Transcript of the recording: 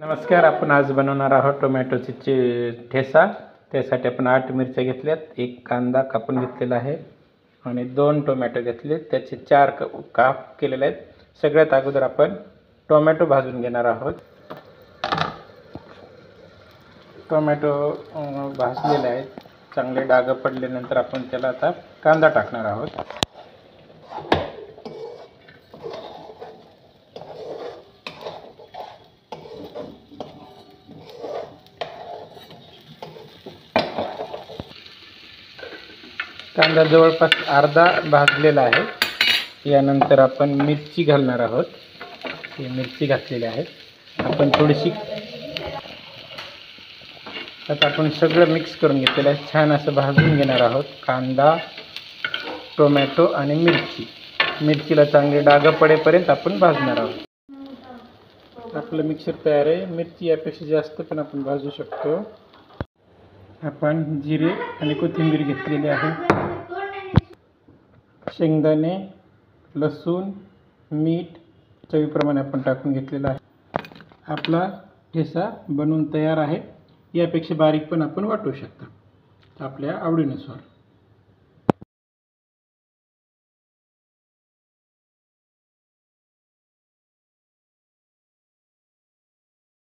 नमस्कार. आपण आज बनवणार आहोत टोमॅटोची ठेचा. त्यासाठी आपण 8 मिरच्या घेतल्यात, 1 कांदा कापून घेतलेला आहे आणि 2 टोमॅटो घेतले, त्याचे 4 काप केलेले आहेत. सगळ्यात अगोदर आपण टोमॅटो भाजून घेणार आहोत. टोमॅटो भाजलेले आहेत, चांगले डाग पडल्यानंतर आपण त्याला आता कांदा टाकणार आहोत. कांदा जवळपास अर्धा भाजलेला आहे. यानंतर आपण मिरची घालणार आहोत. ही मिरची घातलेली आहे. आपण थोडीशी आता आपण सगळं मिक्स करून घेतलेलं आहे. छान असं भाजून घेणार आहोत. कांदा, टोमॅटो आणि मिरचीला चांगले डाग पडेपर्यंत आपण भाजणार आहोत. आपलं मिक्सर तयार आहे. मिरची यापेक्षा जास्त पण आपण भाजू शकतो. आपण जिरे आणि कोथिंबीर घेतलेली आहे. शेंगदाणे, लसूण, मीठ चवीप्रमाणे आपण टाकून घेतलेला आहे. आपला ठेचा बनवून तयार आहे. यापेक्षा बारीक पण आपण वाटू शकता आपल्या आवडीनुसार.